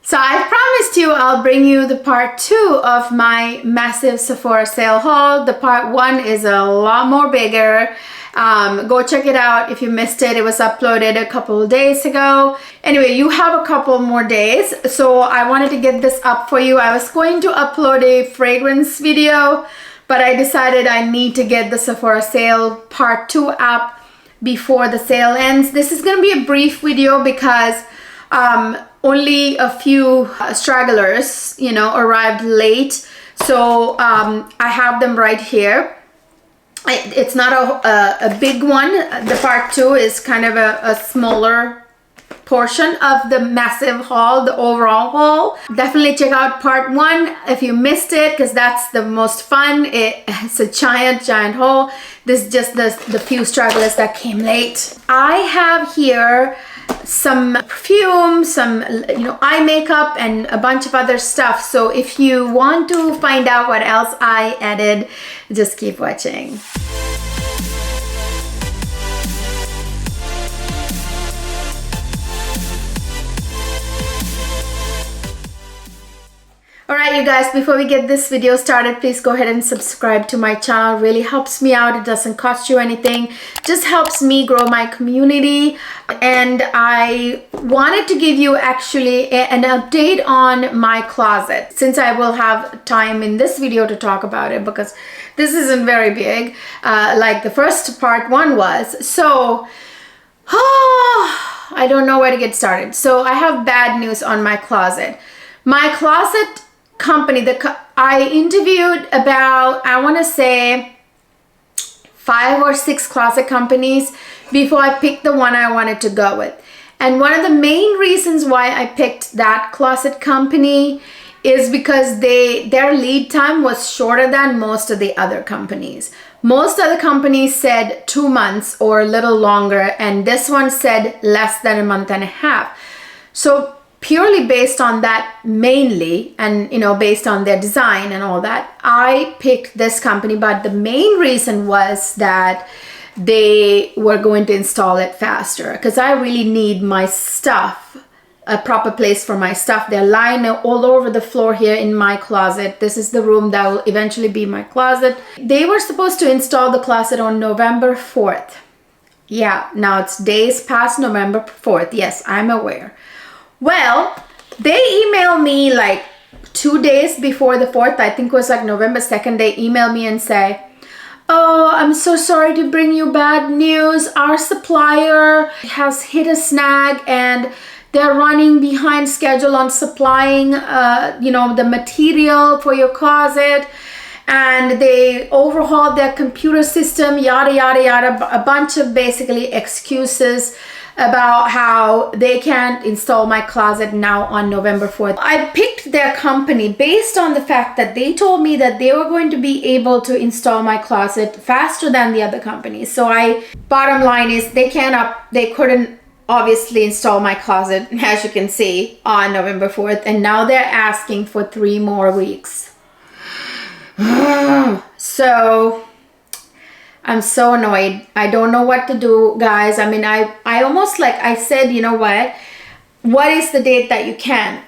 So I promised you I'll bring you the part 2 of my massive Sephora sale haul. The part 1 is a lot more bigger. Go check it out if you missed it. It was uploaded a couple of days ago. Anyway, you have a couple more days, so I wanted to get this up for you. I was going to upload a fragrance video, but I decided I need to get the Sephora sale part 2 up before the sale ends. This is going to be a brief video because only a few stragglers, you know, arrived late. So I have them right here. It's not a big one. The part 2 is kind of a smaller portion of the massive haul, the overall haul. Definitely check out part 1 if you missed it, because that's the most fun. It's a giant haul. This is just the few stragglers that came late. I have here some perfume, some eye makeup, and a bunch of other stuff. So if you want to find out what else I added, just keep watching. Alright you guys, before we get this video started, please go ahead and subscribe to my channel. It really helps me out. It doesn't cost you anything. Just helps me grow my community. And I wanted to give you actually an update on my closet, since I will have time in this video to talk about it, because this isn't very big like the first part 1 was. So I don't know where to get started. So I have bad news on my closet. My closet company, I interviewed about, I want to say 5 or 6 closet companies before I picked the one I wanted to go with. And one of the main reasons why I picked that closet company is because their lead time was shorter than most of the other companies. Most other companies said 2 months or a little longer, and this one said less than a month and a half. So purely based on that mainly, and based on their design and all that, I picked this company. But the main reason was that they were going to install it faster, because I really need my stuff, a proper place for my stuff. They're lying all over the floor here in my closet. This is the room that will eventually be my closet. They were supposed to install the closet on November 4th. Yeah, now it's days past November 4th. Yes, I'm aware. Well, they emailed me like 2 days before the 4th. I think it was like November 2nd. They emailed me and say, "Oh, I'm so sorry to bring you bad news. Our supplier has hit a snag and they're running behind schedule on supplying, the material for your closet. And they overhauled their computer system, yada, yada, yada." A bunch of basically excuses about how they can't install my closet now on November 4th. I picked their company based on the fact that they told me that they were going to be able to install my closet faster than the other companies. So bottom line is they couldn't obviously install my closet, as you can see, on November 4th. And now they're asking for 3 more weeks. So I'm so annoyed. I don't know what to do, guys. I mean, I almost I said, you know what is the date that you can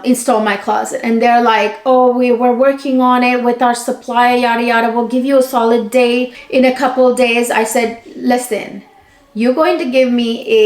install my closet? And they're like, "Oh, we're working on it with our supplier, yada yada. We'll give you a solid date in a couple of days." I said, "Listen, you're going to give me a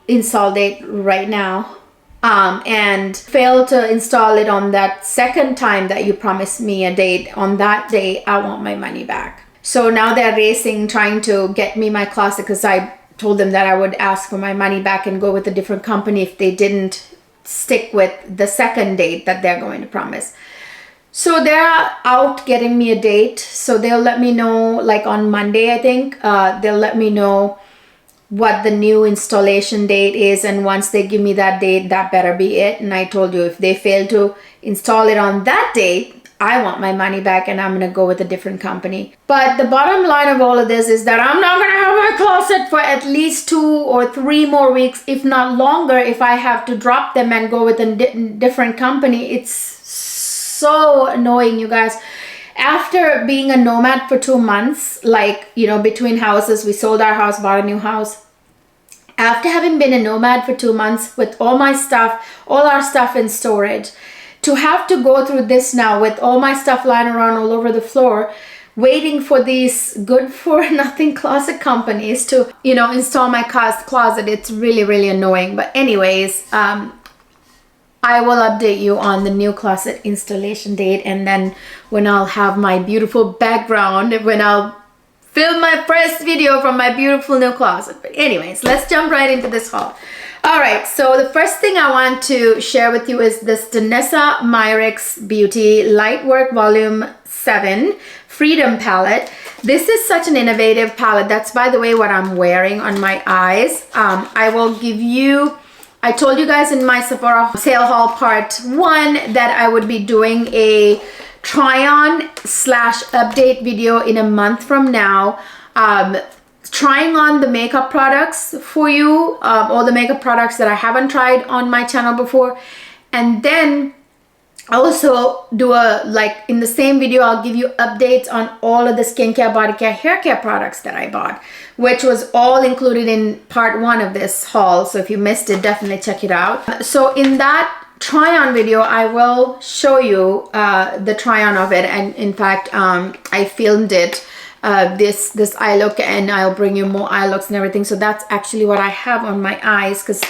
install date right now and fail to install it on that second time that you promised me a date. On that day, I want my money back." So now they're racing, trying to get me my closet, because I told them that I would ask for my money back and go with a different company if they didn't stick with the second date that they're going to promise. So they're out getting me a date. So they'll let me know like on Monday, I think. They'll let me know what the new installation date is, and once they give me that date, that better be it. And I told you, if they fail to install it on that date, I want my money back and I'm going to go with a different company. But the bottom line of all of this is that I'm not going to have my closet for at least 2 or 3 more weeks, if not longer, if I have to drop them and go with a different company. It's so annoying, you guys. After being a nomad for 2 months, between houses, we sold our house, bought a new house. After having been a nomad for 2 months with all my stuff, all our stuff in storage, to have to go through this now with all my stuff lying around all over the floor, waiting for these good for nothing closet companies to, you know, install my closet, it's really, really annoying. But anyways, I will update you on the new closet installation date, and then when I'll have my beautiful background, when I'll film my first video from my beautiful new closet. But anyways, let's jump right into this haul. All right, so the first thing I want to share with you is this Danessa Myricks Beauty Lightwork Volume 7 Freedom Palette. This is such an innovative palette. That's, by the way, what I'm wearing on my eyes. I will give you, I told you guys in my Sephora Sale Haul Part 1 that I would be doing a try-on / update video in a month from now, trying on the makeup products for you, all the makeup products that I haven't tried on my channel before. And then also do a, like, in the same video, I'll give you updates on all of the skincare, body care, hair care products that I bought, which was all included in part 1 of this haul. So if you missed it, definitely check it out. So in that try-on video, I will show you the try-on of it, and in fact I filmed it, this eye look, and I'll bring you more eye looks and everything. So that's actually what I have on my eyes, because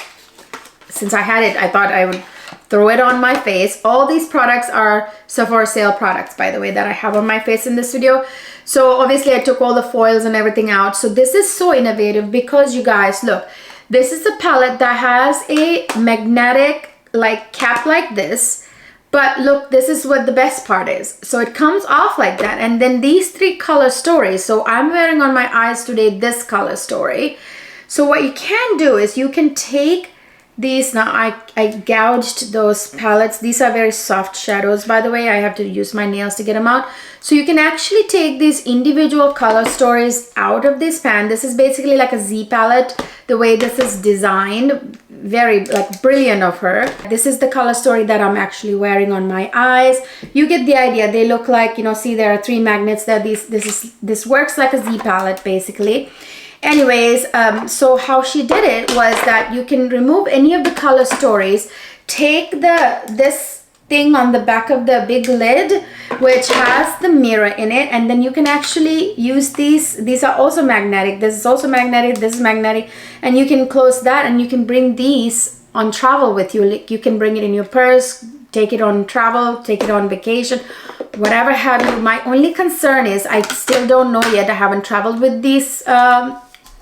since I had it, I thought I would throw it on my face. All these products are Sephora Sale products, by the way, that I have on my face in this video. So obviously I took all the foils and everything out. So this is so innovative because, you guys, look, this is a palette that has a magnetic like cap like this, but look, this is what the best part is. So it comes off like that, and then these 3 color stories. So I'm wearing on my eyes today this color story. So what you can do is you can take these. Now I gouged those palettes. These are very soft shadows, by the way. I have to use my nails to get them out. So you can actually take these individual color stories out of this pan. This is basically like a Z palette, the way this is designed. Very like brilliant of her. This is the color story that I'm actually wearing on my eyes. You get the idea. They look like, you know, see, there are 3 magnets there. This works like a Z palette basically. Anyways, so how she did it was that you can remove any of the color stories, take this thing on the back of the big lid, which has the mirror in it, and then you can actually use these are also magnetic. This is also magnetic, this is magnetic, and you can close that, and you can bring these on travel with you. Like, you can bring it in your purse, take it on travel, take it on vacation, whatever have you. My only concern is I still don't know yet. I haven't traveled with these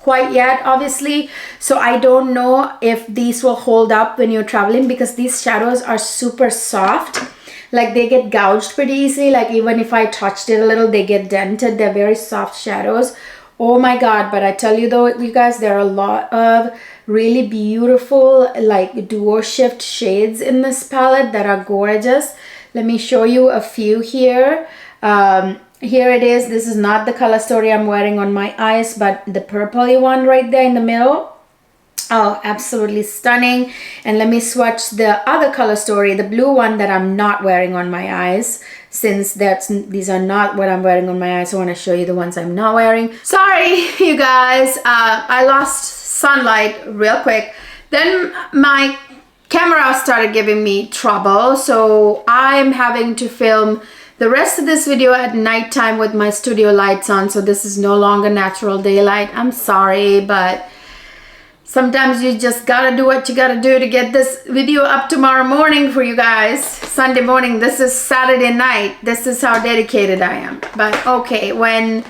quite yet, obviously, so I don't know if these will hold up when you're traveling, because these shadows are super soft. Like, they get gouged pretty easily. Like, even if I touched it a little, they get dented. They're very soft shadows. Oh my god. But I tell you though, you guys, there are a lot of really beautiful like duo shift shades in this palette that are gorgeous. Let me show you a few here. Here it is. This is not the color story I'm wearing on my eyes, but the purpley one right there in the middle. Oh, absolutely stunning. And let me swatch the other color story, the blue one that I'm not wearing on my eyes, since these are not what I'm wearing on my eyes. I want to show you the ones I'm not wearing. Sorry, you guys. I lost sunlight real quick. Then my camera started giving me trouble, so I'm having to film the rest of this video at nighttime with my studio lights on, so this is no longer natural daylight. I'm sorry, but sometimes you just gotta do what you gotta do to get this video up tomorrow morning for you guys. Sunday morning. This is Saturday night. This is how dedicated I am. But okay, when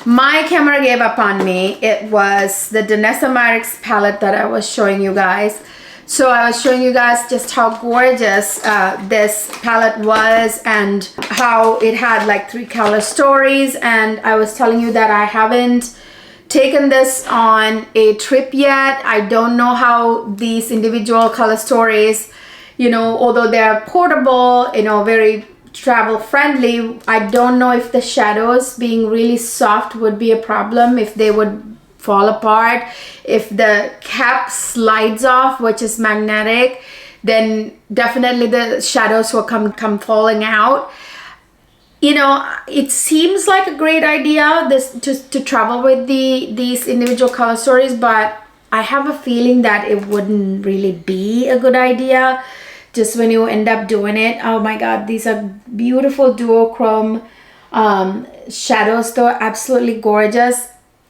my camera gave up on me, it was the Danessa Myricks palette that I was showing you guys. So I was showing you guys just how gorgeous this palette was, and how it had like 3 color stories. And I was telling you that I haven't taken this on a trip yet. I don't know how these individual color stories, you know, although they're portable, you know, very travel friendly, I don't know if the shadows being really soft would be a problem, if they would fall apart. If the cap slides off, which is magnetic, then definitely the shadows will come falling out. You know, it seems like a great idea to travel with these individual color stories, but I have a feeling that it wouldn't really be a good idea just when you end up doing it. Oh my god, these are beautiful duochrome shadows though, absolutely gorgeous.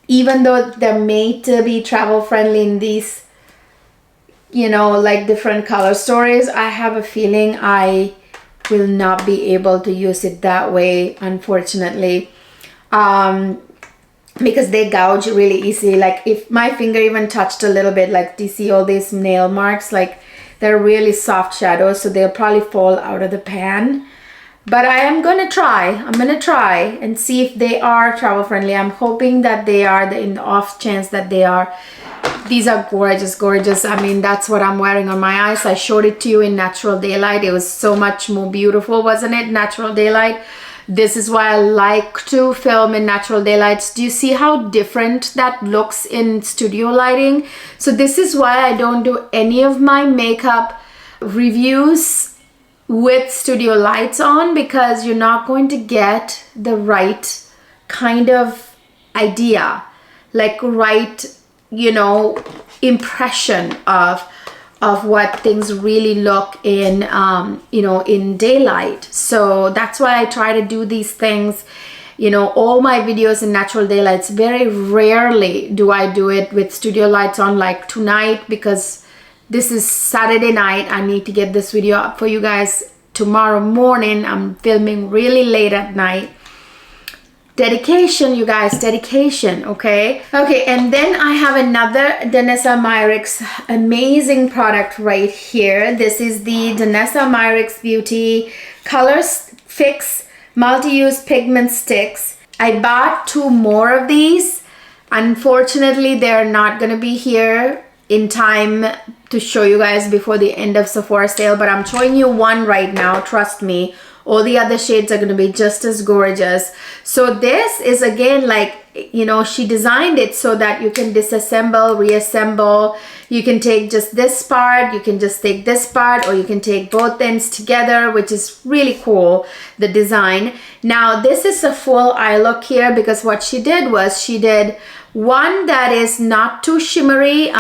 Even though they're made to be travel friendly in these, you know, like different color stories, I have a feeling I will not be able to use it that way, unfortunately, because they gouge really easily. Like if my finger even touched a little bit, like do you see all these nail marks? Like they're really soft shadows, so they'll probably fall out of the pan. But I am gonna try. I'm gonna try and see if they are travel friendly. I'm hoping that they are, in the off chance that they are. These are gorgeous, gorgeous. I mean, that's what I'm wearing on my eyes. I showed it to you in natural daylight. It was so much more beautiful, wasn't it? Natural daylight. This is why I like to film in natural daylights. Do you see how different that looks in studio lighting? So this is why I don't do any of my makeup reviews with studio lights on, because you're not going to get the right kind of idea, like right, you know, impression of what things really look in you know, in daylight. So that's why I try to do these things, you know, all my videos in natural daylights. Very rarely do I do it with studio lights on, like tonight, because this is Saturday night. I need to get this video up for you guys tomorrow morning. I'm filming really late at night. Dedication, you guys, dedication. Okay, and then I have another Danessa Myricks amazing product right here. This is the Danessa Myricks Beauty Colors Fix Multi-Use Pigment Sticks. I bought 2 more of these. Unfortunately, they're not gonna be here in time to show you guys before the end of Sephora sale, but I'm showing you one right now. Trust me, all the other shades are going to be just as gorgeous. So this is, again, like, you know, she designed it so that you can disassemble, reassemble. You can take just this part, you can just take this part, or you can take both ends together, which is really cool, the design. Now this is a full eye look here, because what she did was she did one that is not too shimmery,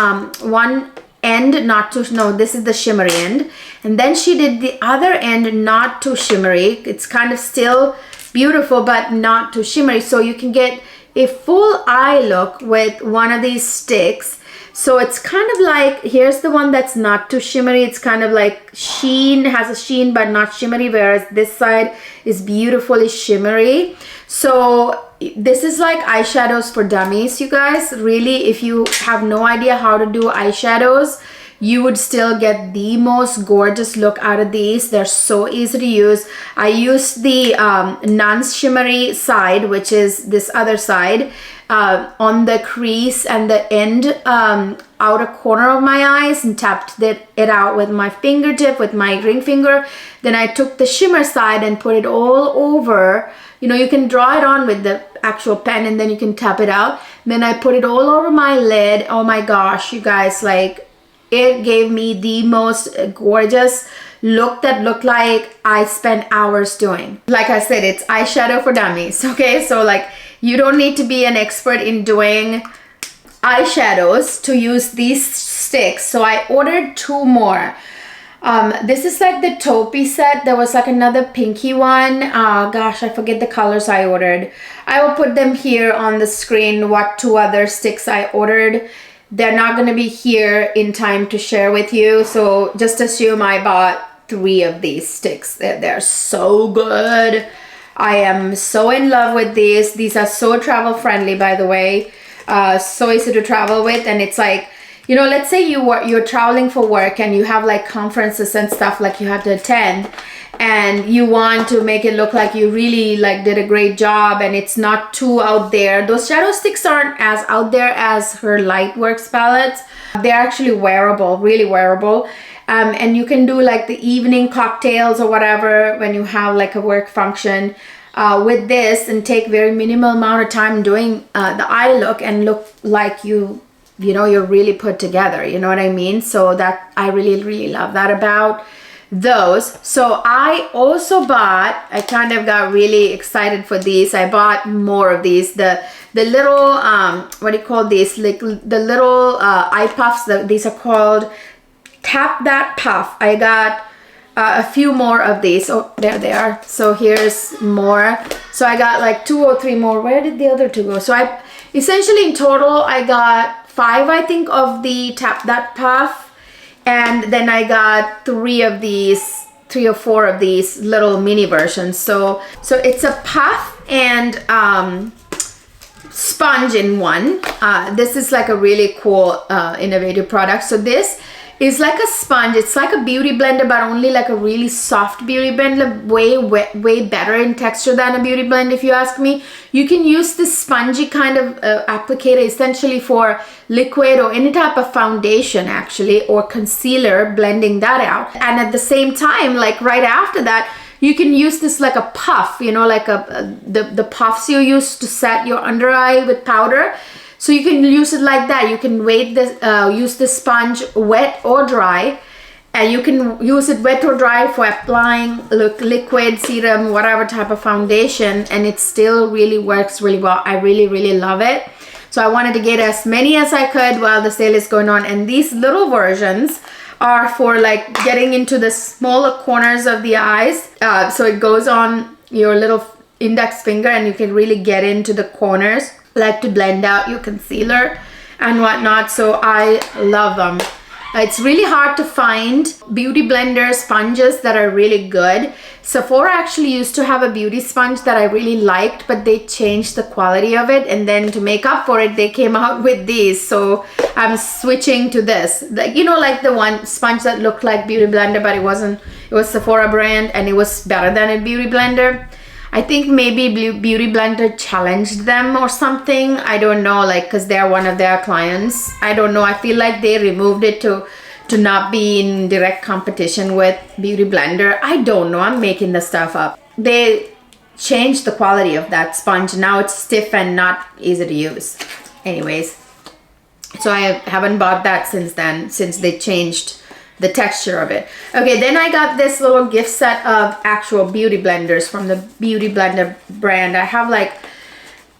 one end not too, no, this is the shimmery end, and then she did the other end not too shimmery. It's kind of still beautiful but not too shimmery, so you can get a full eye look with one of these sticks. So it's kind of like, here's the one that's not too shimmery. It's kind of like sheen, has a sheen but not shimmery, whereas this side is beautifully shimmery. So this is like eyeshadows for dummies, you guys. Really, if you have no idea how to do eyeshadows, you would still get the most gorgeous look out of these. They're so easy to use. I used the non-shimmery side, which is this other side, on the crease and the end outer corner of my eyes, and tapped it out with my fingertip, with my ring finger. Then I took the shimmer side and put it all over. You know, you can draw it on with the actual pen, and then you can tap it out. Then I put it all over my lid. Oh my gosh, you guys, like, it gave me the most gorgeous look that looked like I spent hours doing. Like I said, it's eyeshadow for dummies, okay? So like, you don't need to be an expert in doing eyeshadows to use these sticks. So I ordered 2 more. This is like the taupey set. There was like another pinky one. Gosh, I forget the colors I ordered. I will put them here on the screen, what 2 other sticks I ordered. They're not going to be here in time to share with you, so just assume I bought 3 of these sticks. They're so good. I am so in love with these. These are so travel friendly, by the way. So easy to travel with, and it's like, you know, let's say you're traveling for work and you have like conferences and stuff like you have to attend, and you want to make it look like you really like did a great job and it's not too out there. Those shadow sticks aren't as out there as her Lightworks palettes. They're actually wearable, really wearable. And you can do like the evening cocktails or whatever when you have like a work function with this, and take very minimal amount of time doing the eye look and look like you know, you're really put together, you know what I mean? So that I really, really love that about those. So I also bought, I kind of got really excited for these. I bought more of these, the little what do you call these, like the little eye puffs. These are called Tap That Puff. I got a few more of these. Oh, there they are. So here's more. So I got like 2 or 3 more. Where did the other 2 go? So I essentially in total I got 5, I think, of the Tap That Puff. And then I got 3 of these, 3 or 4 of these little mini versions. So it's a puff and sponge in one. This is like a really cool innovative product. So this is like a sponge. It's like a beauty blender, but only like a really soft beauty blender, way better in texture than a beauty blender, if you ask me. You can use this spongy kind of applicator essentially for liquid or any type of foundation actually, or concealer, blending that out. And at the same time, like right after that, you can use this like a puff, you know, like the puffs you use to set your under eye with powder. So you can use it like that. You can use the sponge wet or dry, and you can use it wet or dry for applying liquid, serum, whatever type of foundation, and it still really works really well. I really love it. So I wanted to get as many as I could while the sale is going on. And these little versions are for like getting into the smaller corners of the eyes. So it goes on your little index finger and you can really get into the corners, like to blend out your concealer and whatnot. So I love them. It's really hard to find beauty blender sponges that are really good. Sephora actually used to have a beauty sponge that I really liked, but they changed the quality of it, and then to make up for it they came out with these. So I'm switching to this, like, you know, like the one sponge that looked like beauty blender, but it wasn't. It was Sephora brand and it was better than a beauty blender. I think maybe Beauty Blender challenged them or something. I don't know, like, because they're one of their clients. I don't know. I feel like they removed it to not be in direct competition with Beauty Blender. I don't know. I'm making the stuff up. They changed the quality of that sponge. Now it's stiff and not easy to use. Anyways, so I haven't bought that since then, since they changed the texture of it. Okay, then I got this little gift set of actual beauty blenders from the Beauty Blender brand. I have like,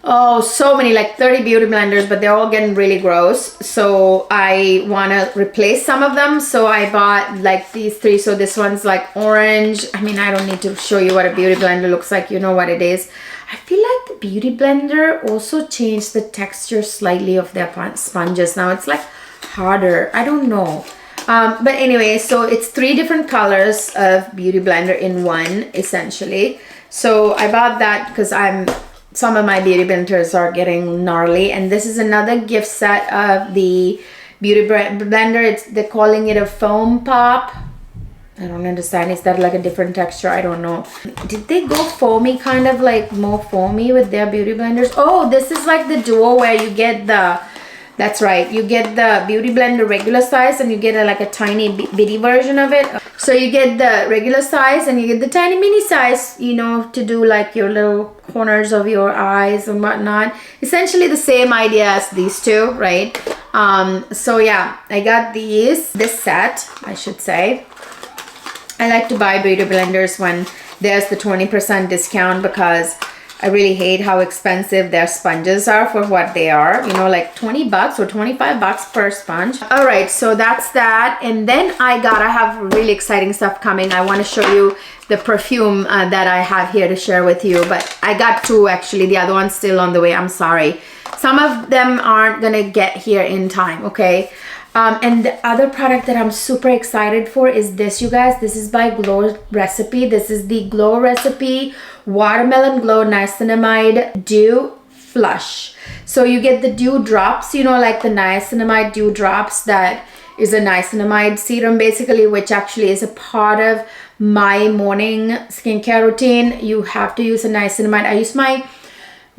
oh, so many, like 30 beauty blenders, but they're all getting really gross. So I want to replace some of them. So I bought like these 3. So this one's like orange. I mean, I don't need to show you what a beauty blender looks like. You know what it is. I feel like the Beauty Blender also changed the texture slightly of their sponges. Now it's like harder. I don't know. But anyway, so it's 3 different colors of Beauty Blender in one, essentially. So I bought that because some of my beauty blenders are getting gnarly. And this is another gift set of the Beauty Blender. They're calling it a foam pop. I don't understand. Is that like a different texture? I don't know. Did they go foamy, kind of like more foamy with their beauty blenders? Oh, this is like the duo where you get the... That's right, you get the Beauty Blender regular size and you get like a tiny bitty version of it. So you get the regular size and you get the tiny mini size, you know, to do like your little corners of your eyes and whatnot. Essentially the same idea as these two, right? So yeah, I got this set, I should say. I like to buy beauty blenders when there's the 20% discount, because I really hate how expensive their sponges are for what they are. You know, like 20 bucks or 25 bucks per sponge. All right, so that's that. And then I have really exciting stuff coming. I want to show you the perfume that I have here to share with you. But I got 2 actually. The other one's still on the way. I'm sorry. Some of them aren't going to get here in time, okay? And the other product that I'm super excited for is this, you guys. This is by Glow Recipe. This is the Glow Recipe Watermelon Glow Niacinamide Dew Flush. So you get the dew drops, you know, like the niacinamide dew drops. That is a niacinamide serum basically, which actually is a part of my morning skincare routine. You have to use a niacinamide. I use my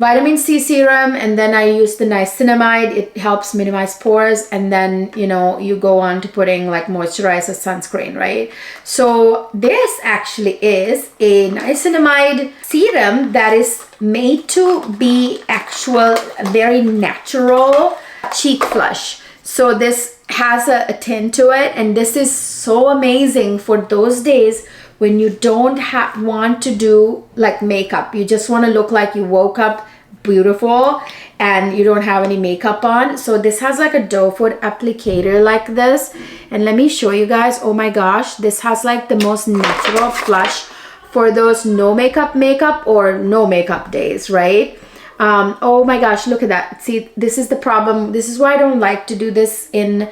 vitamin C serum and then I use the niacinamide. It helps minimize pores, and then, you know, you go on to putting like moisturizer, sunscreen, right? So this actually is a niacinamide serum that is made to be actual very natural cheek flush. So this has a tint to it, and this is so amazing for those days when you don't want to do like makeup. You just want to look like you woke up beautiful and you don't have any makeup on. So this has like a doe foot applicator like this, and let me show you guys. Oh my gosh, this has like the most natural flush for those no makeup or no makeup days, right? Oh my gosh, look at that. See, this is the problem. This is why I don't like to do this in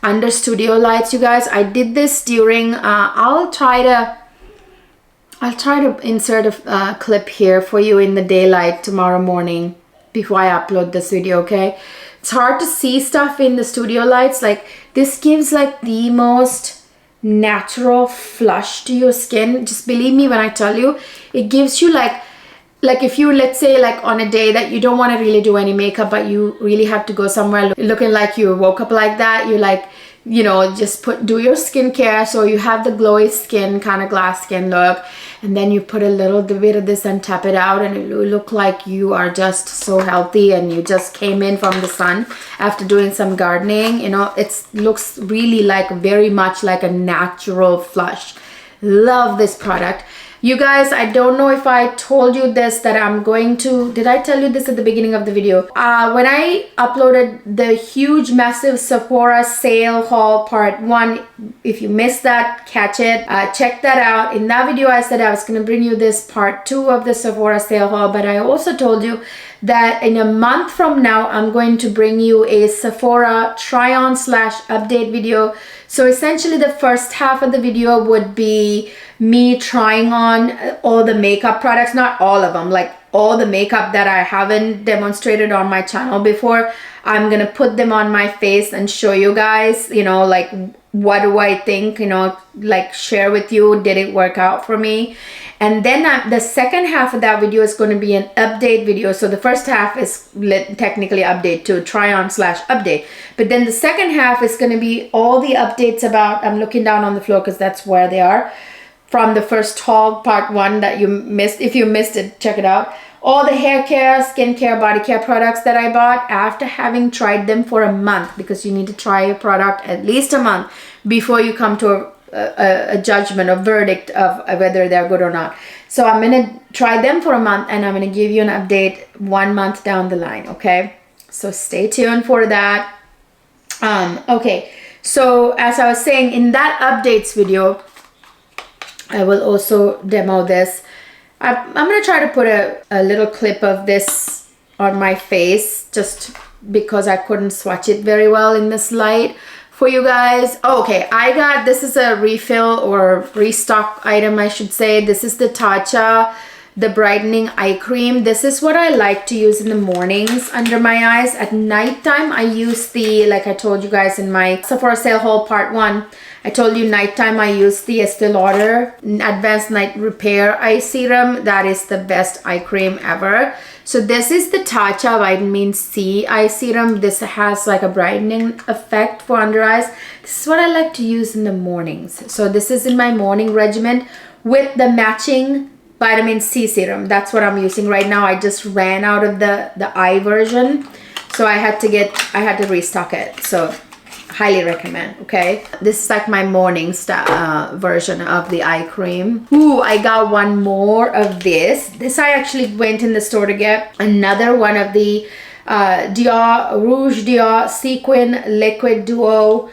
under studio lights, you guys. I did this during I'll try to insert a clip here for you in the daylight tomorrow morning before I upload this video, okay? It's hard to see stuff in the studio lights. Like, this gives like the most natural flush to your skin. Just believe me when I tell you, it gives you like if you, let's say, like on a day that you don't want to really do any makeup, but you really have to go somewhere looking like you woke up like that, you like, you know, just do your skincare so you have the glowy skin, kind of glass skin look, and then you put a little bit of this and tap it out, and it will look like you are just so healthy and you just came in from the sun after doing some gardening. You know, it looks really like very much like a natural flush. Love this product. You guys, I don't know if I told you this, that I'm going to, did I tell you this at the beginning of the video? When I uploaded the huge, massive Sephora Sale Haul Part 1, if you missed that, catch it. Check that out. In that video, I said I was going to bring you this Part 2 of the Sephora Sale Haul, but I also told you that in a month from now, I'm going to bring you a Sephora try-on / update video. So essentially the first half of the video would be me trying on all the makeup products, not all of them, like all the makeup that I haven't demonstrated on my channel before. I'm gonna put them on my face and show you guys, you know, like what do I think, you know, like share with you, did it work out for me? And then the second half of that video is going to be an update video. So the first half is technically update to try on / update. But then the second half is going to be all the updates about, I'm looking down on the floor because that's where they are, from the first haul Part 1 that you missed. If you missed it, check it out. All the hair care, skin care, body care products that I bought after having tried them for a month, because you need to try a product at least a month before you come to a judgment, a verdict of whether they're good or not. So I'm gonna try them for a month and I'm gonna give you an update 1 month down the line, okay? So stay tuned for that. Okay, so as I was saying, in that updates video, I will also demo this. I'm gonna try to put a little clip of this on my face just because I couldn't swatch it very well in this light for you guys. Oh, okay, I got, this is a refill or restock item, I should say. This is the Tatcha, the brightening eye cream. This is what I like to use in the mornings under my eyes. At nighttime, I use the, like I told you guys in my Sephora Sale Haul Part 1, I told you nighttime I use the Estee Lauder Advanced Night Repair Eye Serum. That is the best eye cream ever. So this is the Tatcha Vitamin C Eye Serum. This has like a brightening effect for under eyes. This is what I like to use in the mornings. So this is in my morning regimen with the matching Vitamin C Serum. That's what I'm using right now. I just ran out of the eye version. So I had to restock it. So highly recommend, okay? This is like my morning version of the eye cream. Ooh, I got one more of this. This I actually went in the store to get. Another one of the Rouge Dior Sequin Liquid Duo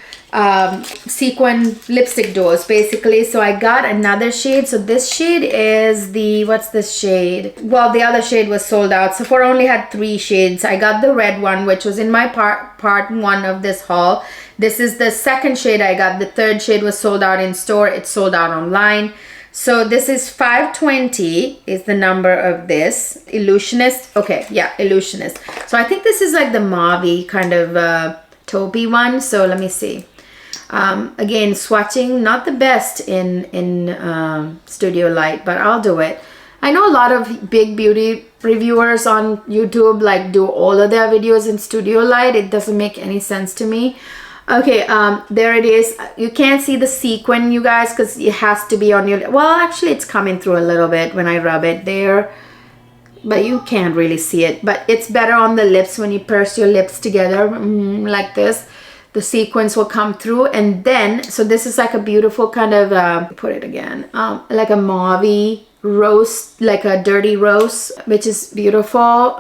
sequin lipstick duos basically. So I got another shade. So this shade is the, what's this shade? Well, the other shade was sold out. Sephora only had 3 shades. I got the red one, which was in my part 1 of this haul. This is the second shade I got. The third shade was sold out in store. It's sold out online. So this is 520 is the number of this. Illusionist. Okay, yeah, Illusionist. So I think this is like the mauve kind of taupey one. So let me see. Again, swatching not the best in studio light, but I'll do it. I know a lot of big beauty reviewers on YouTube like do all of their videos in studio light. It doesn't make any sense to me. Okay, there it is. You can't see the sequin, you guys, because it has to be on your, well, actually it's coming through a little bit when I rub it there, but you can't really see it. But it's better on the lips when you purse your lips together like this. the sequins will come through. And then, so this is like a beautiful kind of, put it again, like a mauve rose, like a dirty rose, which is beautiful.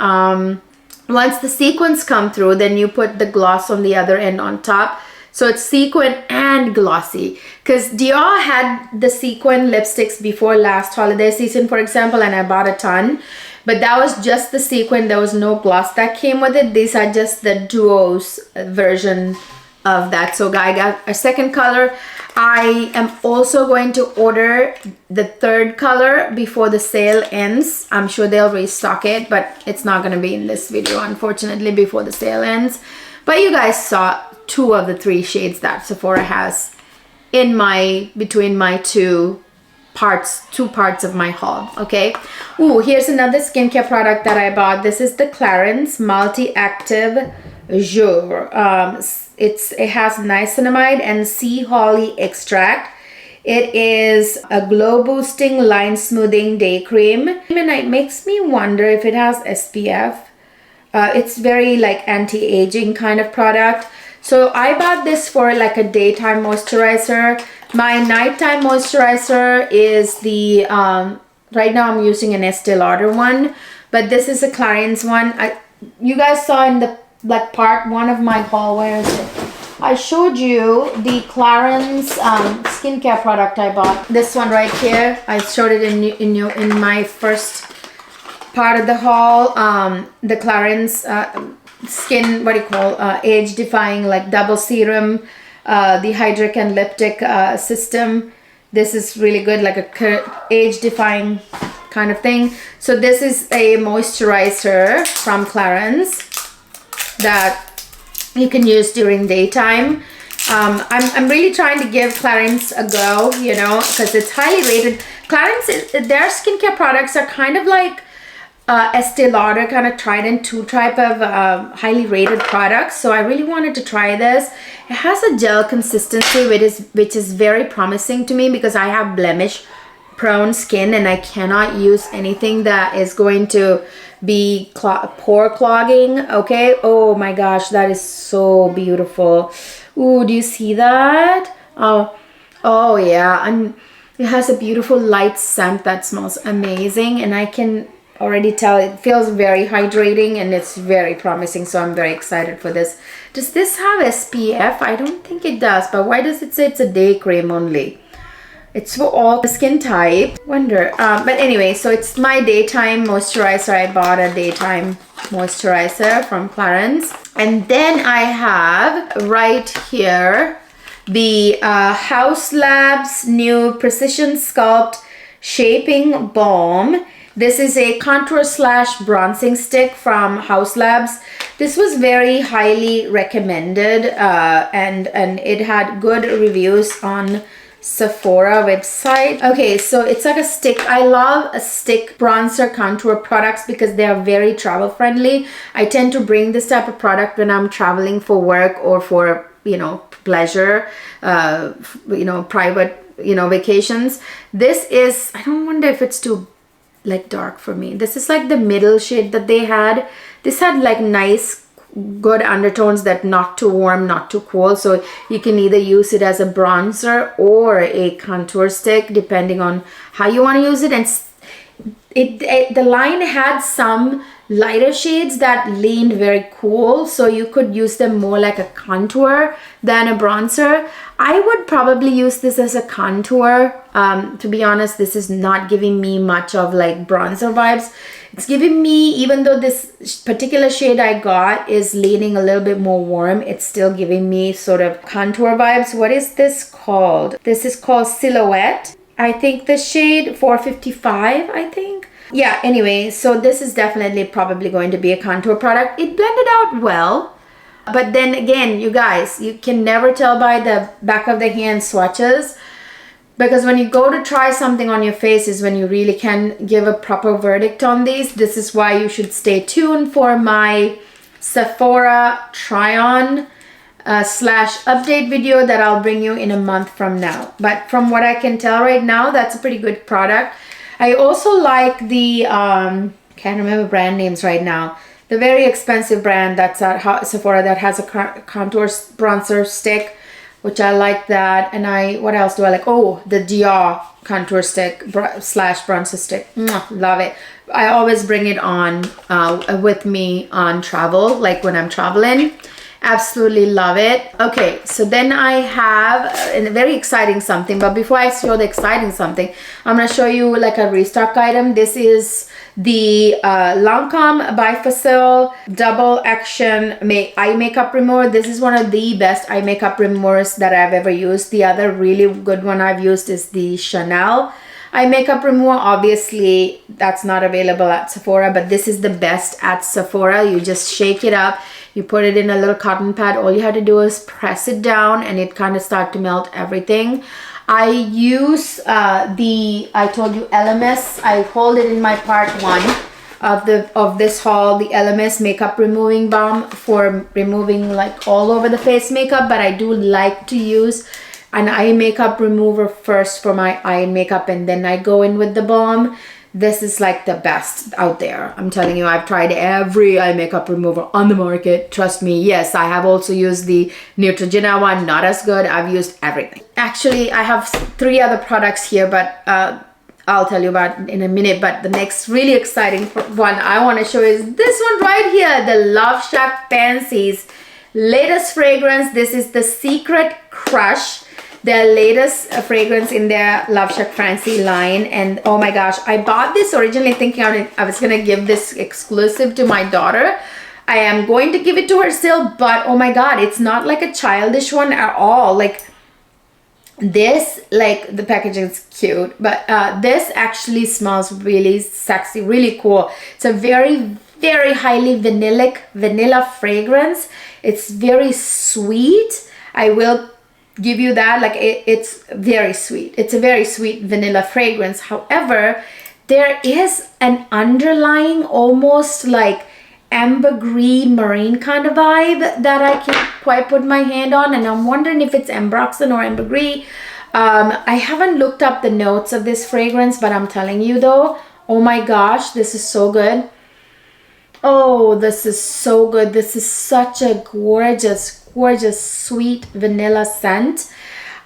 Once the sequins come through, then you put the gloss on the other end on top. So it's sequin and glossy. Because Dior had the sequin lipsticks before last holiday season, for example, and I bought a ton. But that was just the sequin. There was no gloss that came with it. These are just the duos version of that. So I got a second color. I am also going to order the third color before the sale ends. I'm sure they'll restock it, but it's not going to be in this video, unfortunately, before the sale ends. But you guys saw 2 of the 3 shades that Sephora has in between my two parts of my haul. Okay. Ooh, here's another skincare product that I bought. This is the Clarins Multi-Active Jour. It has niacinamide and sea holly extract. It is a glow boosting line smoothing day cream, and it makes me wonder if it has SPF. It's very like anti-aging kind of product. So I bought this for like a daytime moisturizer. My nighttime moisturizer is the right now I'm using an Estee Lauder one, but this is a Clarins one. You guys saw in the like part 1 of my haul, where is it? I showed you the Clarins skincare product I bought. This one right here. I showed it in my first part of the haul. The Clarins skin, age defying, like double serum, the hydric and liptic system. This is really good, like a age defying kind of thing. So this is a moisturizer from Clarins that you can use during daytime. I'm really trying to give Clarins a go, you know, because it's highly rated. Clarins, their skincare products are kind of like Estee Lauder, kind of tried and true type of highly rated products. So I really wanted to try this. It has a gel consistency, which is very promising to me, because I have blemish prone skin and I cannot use anything that is going to be pore clogging. Okay. Oh my gosh, that is so beautiful. Ooh, do you see that? Oh yeah. And it has a beautiful light scent that smells amazing, and I can already tell it feels very hydrating and it's very promising. So I'm very excited for this. Does this have SPF? I don't think it does, but why does it say it's a day cream only? It's for all skin type. Wonder. But anyway, so it's my daytime moisturizer. I bought a daytime moisturizer from Clarins. And then I have right here the House Labs new Precision Sculpt Shaping Balm. This is a contour / bronzing stick from House Labs. This was very highly recommended and it had good reviews on Sephora website. Okay, so it's like a stick. I love a stick bronzer contour products because they are very travel friendly. I tend to bring this type of product when I'm traveling for work or for, you know, pleasure, you know, private, you know, vacations. This is, I don't wonder if it's too like dark for me. This is like the middle shade that they had. This had like nice good undertones, that not too warm, not too cool. So you can either use it as a bronzer or a contour stick, depending on how you want to use it. And the line had some lighter shades that leaned very cool, so you could use them more like a contour than a bronzer. I would probably use this as a contour. To be honest, this is not giving me much of like bronzer vibes. It's giving me, even though this particular shade I got is leaning a little bit more warm, it's still giving me sort of contour vibes. What is this called? This is called Silhouette. I think the shade 455, I think. Yeah, anyway, so this is definitely probably going to be a contour product. It blended out well. But then again, you guys, you can never tell by the back of the hand swatches, because when you go to try something on your face is when you really can give a proper verdict on these. This is why you should stay tuned for my Sephora try-on / update video that I'll bring you in a month from now. But from what I can tell right now, that's a pretty good product. I also like the, can't remember brand names right now, the very expensive brand that's at Sephora that has a contour bronzer stick, which I like that. And what else do I like? Oh, the Dior contour stick slash bronzer stick. Love it. I always bring it on with me on travel, like when I'm traveling. Absolutely love it. Okay, so then I have a very exciting something, but before I show the exciting something, I'm going to show you like a restock item. This is the Lancome Bifacil Double Action Eye Makeup Remover. This is one of the best eye makeup removers that I've ever used. The other really good one I've used is the Chanel eye makeup remover. Obviously that's not available at Sephora, but this is the best at Sephora. You just shake it up, you put it in a little cotton pad, all you have to do is press it down and it kind of start to melt everything. I use I told you LMS. I hold it in my part 1 of this haul, the LMS makeup removing balm for removing like all over the face makeup, but I do like to use an eye makeup remover first for my eye makeup, and then I go in with the balm. This is like the best out there. I'm telling you, I've tried every eye makeup remover on the market. Trust me. Yes, I have also used the Neutrogena one. Not as good. I've used everything. Actually, I have 3 other products here, but I'll tell you about in a minute. But the next really exciting one I want to show is this one right here, the Love Shack Fancy's latest fragrance. This is the Secret Crush, their latest fragrance in their Love Shack Fancy line. And oh my gosh, I bought this originally thinking I was gonna give this exclusive to my daughter. I am going to give it to her still, but oh my god, it's not like a childish one at all. Like this, like the packaging is cute, but this actually smells really sexy, really cool. It's a very highly vanilla fragrance. It's very sweet. I will give you that. Like it's very sweet. It's a very sweet vanilla fragrance. However, there is an underlying almost like ambergris marine kind of vibe that I can't quite put my hand on, and I'm wondering if it's ambroxan or ambergris. I haven't looked up the notes of this fragrance, but I'm telling you though, oh my gosh, this is so good. Oh, this is so good. This is such a gorgeous sweet vanilla scent.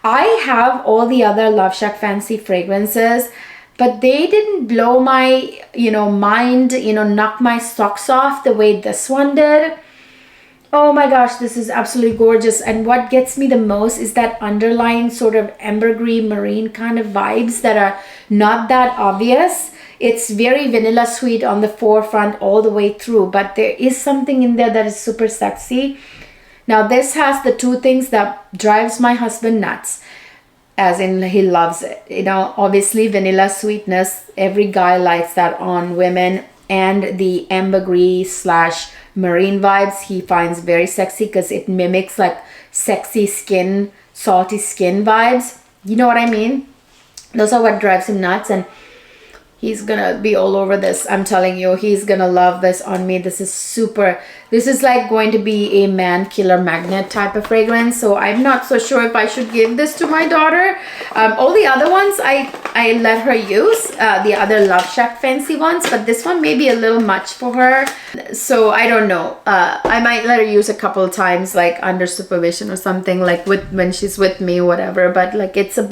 I have all the other Love Shack Fancy fragrances, but they didn't blow my mind, knock my socks off the way this one did. Oh my gosh, this is absolutely gorgeous. And what gets me the most is that underlying sort of ambergris marine kind of vibes that are not that obvious. It's very vanilla sweet on the forefront all the way through, but there is something in there that is super sexy. Now this has the 2 things that drives my husband nuts, as in he loves it. Obviously vanilla sweetness, every guy likes that on women, and the ambergris slash marine vibes he finds very sexy because it mimics like sexy skin, salty skin vibes. You know what I mean? Those are what drives him nuts, and he's gonna be all over this. I'm telling you, he's gonna love this on me. This is like going to be a man killer magnet type of fragrance. So I'm not so sure if I should give this to my daughter. All the other ones I let her use, the other Love Shack Fancy ones, but this one may be a little much for her. So I don't know. I might let her use a couple of times, like under supervision or something, like when she's with me, whatever. But like it's a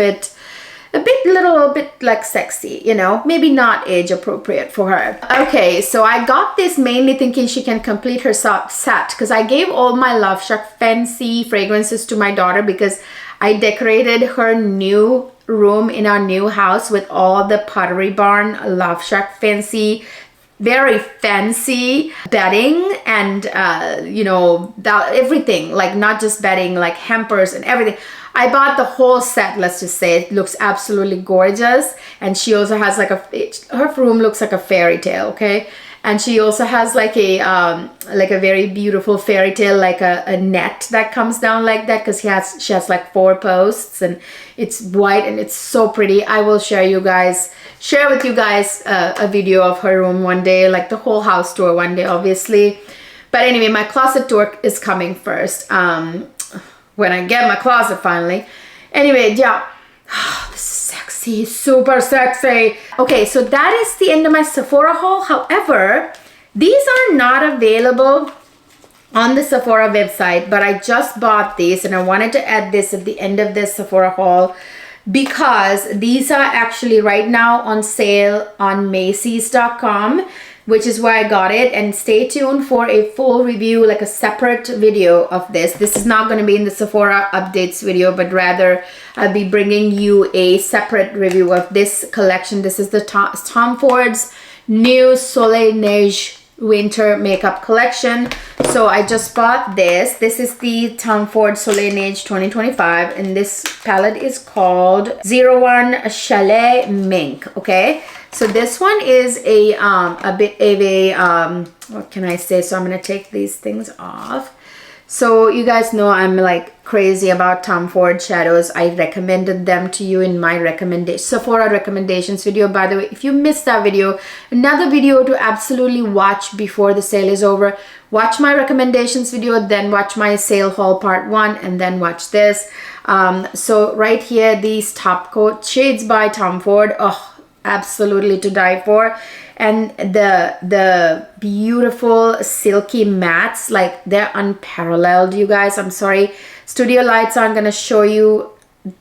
little bit like sexy, maybe not age appropriate for her. Okay, so I got this mainly thinking she can complete her set, because I gave all my Love Shack Fancy fragrances to my daughter because I decorated her new room in our new house with all the Pottery Barn Love Shack Fancy, very fancy bedding and everything, like not just bedding, like hampers and everything. I bought the whole set, let's just say. It looks absolutely gorgeous. And she also has like her room looks like a fairy tale, okay? And she also has like a very beautiful fairy tale, like a net that comes down like that, because she has like 4 posts, and it's white and it's so pretty. I will share with you guys a video of her room one day, like the whole house tour one day, obviously. But anyway, my closet tour is coming first. When I get my closet finally. Anyway, yeah. This is sexy, super sexy. Okay, so that is the end of my Sephora haul. However, These are not available on the Sephora website, but I just bought these and I wanted to add this at the end of this Sephora haul because these are actually right now on sale on Macy's.com, which is where I got it. And stay tuned for a full review, like a separate video of this. This is not going to be in the Sephora updates video, but rather I'll be bringing you a separate review of this collection. This is the Tom Ford's new Soleil Neige winter makeup collection. So I just bought this. This is the Tom Ford Soleil Neige 2025, and this palette is called 01 Chalet Mink. Okay, so this one is a bit of a what can I say? So I'm gonna take these things off. So you guys know I'm like crazy about Tom Ford shadows. I recommended them to you in my Sephora recommendations video. By the way, if you missed that video, another video to absolutely watch before the sale is over. Watch my recommendations video, then watch my sale haul part 1, and then watch this. So right here, these top coat shades by Tom Ford. Oh, absolutely to die for. And the beautiful silky mattes, like they're unparalleled, you guys. I'm sorry, studio lights aren't gonna show you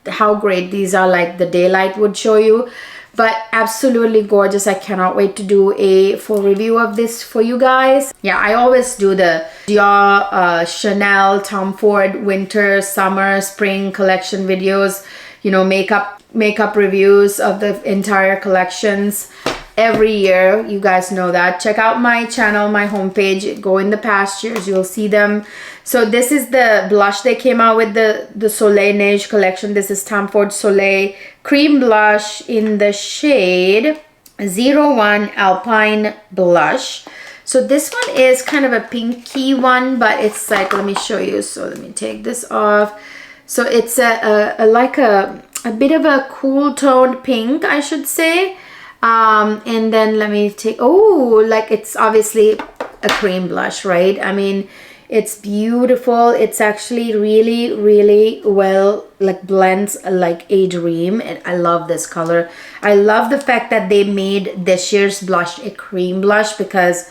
how great these are, like the daylight would show you, but absolutely gorgeous. I cannot wait to do a full review of this for you guys. Yeah, I always do the Dior, Chanel, Tom Ford winter, summer, spring collection videos, you know, makeup reviews of the entire collections every year. You guys know that. Check out my channel, my homepage, go in the past years, you'll see them. So this is the blush they came out with, the Soleil Neige collection. This is Tom Ford Soleil cream blush in the shade 01 Alpine Blush. So this one is kind of a pinky one, but it's like, let me show you. So let me take this off. So it's like a bit of a cool toned pink, I should say. And then let me take, oh, like it's obviously a cream blush, right? I mean, it's beautiful. It's actually really, really well, like blends like a dream. And I love this color. I love the fact that they made this year's blush a cream blush, because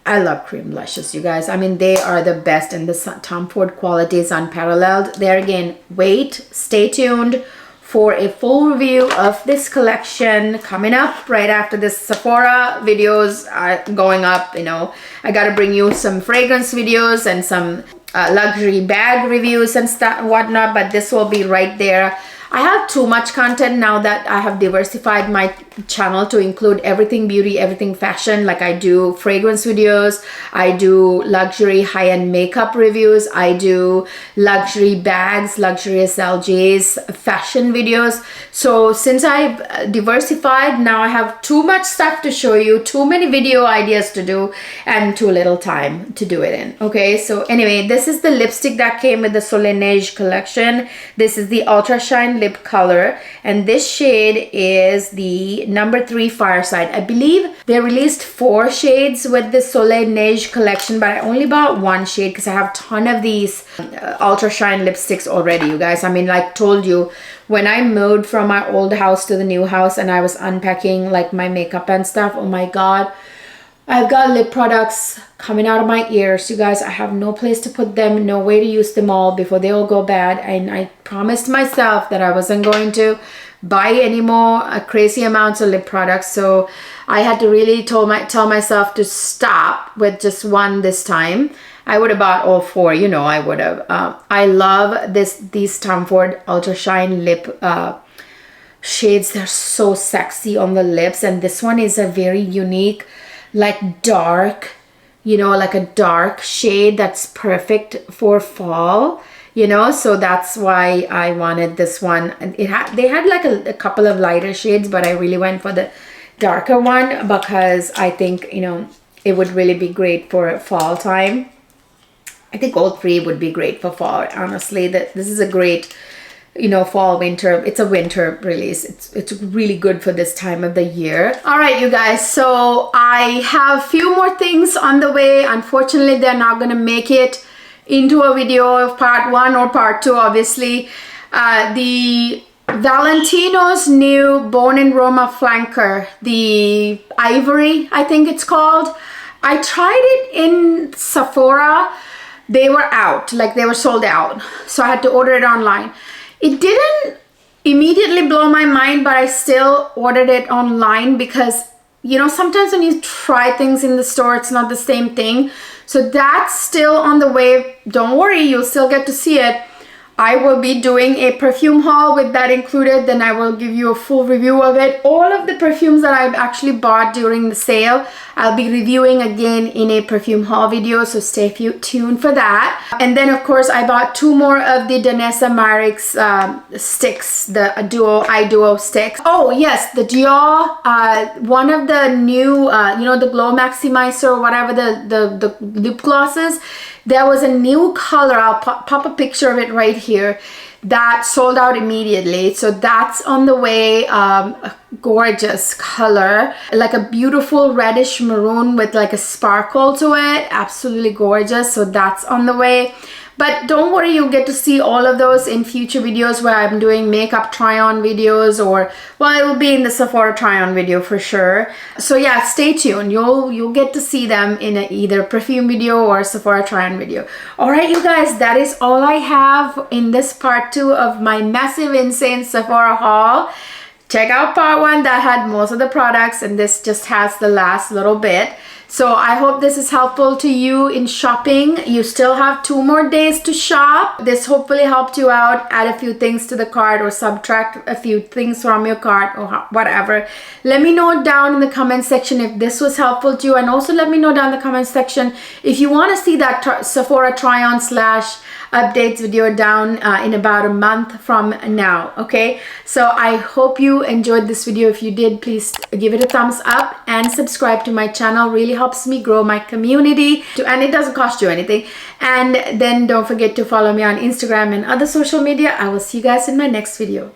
I love cream blushes, you guys. I mean, they are the best, and the Tom Ford quality is unparalleled. There again, stay tuned for a full review of this collection coming up right after this. Sephora videos are going up, you know. I gotta bring you some fragrance videos and some luxury bag reviews and stuff, whatnot, but this will be right there. I have too much content now that I have diversified my channel to include everything beauty, everything fashion. Like I do fragrance videos, I do luxury high-end makeup reviews, I do luxury bags, luxurious LJs, fashion videos. So since I've diversified, now I have too much stuff to show you, too many video ideas to do, and too little time to do it in. Okay, so anyway, this is the lipstick that came with the Soleil Neige collection. This is the Ultra Shine lip color, and this shade is the number 3 Fireside. I believe they released 4 shades with the Soleil Neige collection, but I only bought 1 shade because I have a ton of these Ultra Shine lipsticks already, you guys. I mean, like told you, when I moved from my old house to the new house and I was unpacking like my makeup and stuff, oh my god, I've got lip products coming out of my ears, you guys. I have no place to put them, no way to use them all before they all go bad. And I promised myself that I wasn't going to buy any more crazy amounts of lip products. So I had to really tell myself to stop with just one this time. I would have bought all 4, you know, I would have. I love these Tom Ford Ultra Shine lip shades. They're so sexy on the lips, and this one is a very unique, like dark, you know, like a dark shade that's perfect for fall, you know. So that's why I wanted this one. And they had like a couple of lighter shades, but I really went for the darker one because I think, you know, it would really be great for fall time. I think all 3 would be great for fall, honestly. This is a great, you know, fall, winter. It's a winter release. It's really good for this time of the year. All right, you guys, so I have a few more things on the way. Unfortunately, they're not gonna make it into a video of part 1 or part 2, obviously. The Valentino's new Bone and Roma flanker, the Ivory, I think it's called. I tried it in Sephora. They were out, like they were sold out. So I had to order it online. It didn't immediately blow my mind, but I still ordered it online because, you know, sometimes when you try things in the store, it's not the same thing. So that's still on the way. Don't worry, you'll still get to see it. I will be doing a perfume haul with that included. Then I will give you a full review of it. All of the perfumes that I've actually bought during the sale, I'll be reviewing again in a perfume haul video, so stay tuned for that. And then of course I bought 2 more of the Danessa Myricks sticks, the Eye Duo sticks. Oh yes, the Dior, one of the new, you know, the Glow Maximizer or whatever, the lip glosses. There was a new color, I'll pop a picture of it right here, that sold out immediately. So that's on the way. A gorgeous color, like a beautiful reddish maroon with like a sparkle to it. Absolutely gorgeous. So that's on the way. But don't worry, you'll get to see all of those in future videos where I'm doing makeup try-on videos, or, well, it will be in the Sephora try-on video for sure. So yeah, stay tuned. You'll get to see them in either perfume video or Sephora try-on video. All right, you guys, that is all I have in this part 2 of my massive, insane Sephora haul. Check out part 1 that had most of the products, and this just has the last little bit. So I hope this is helpful to you in shopping. You still have 2 more days to shop. This hopefully helped you out. Add a few things to the cart or subtract a few things from your cart or whatever. Let me know down in the comment section if this was helpful to you, and also let me know down in the comment section if you want to see that Sephora try-on / updates video down in about a month from now. Okay, so I hope you enjoyed this video. If you did, please give it a thumbs up and subscribe to my channel. Really helps me grow my community, and it doesn't cost you anything. And then don't forget to follow me on Instagram and other social media. I will see you guys in my next video.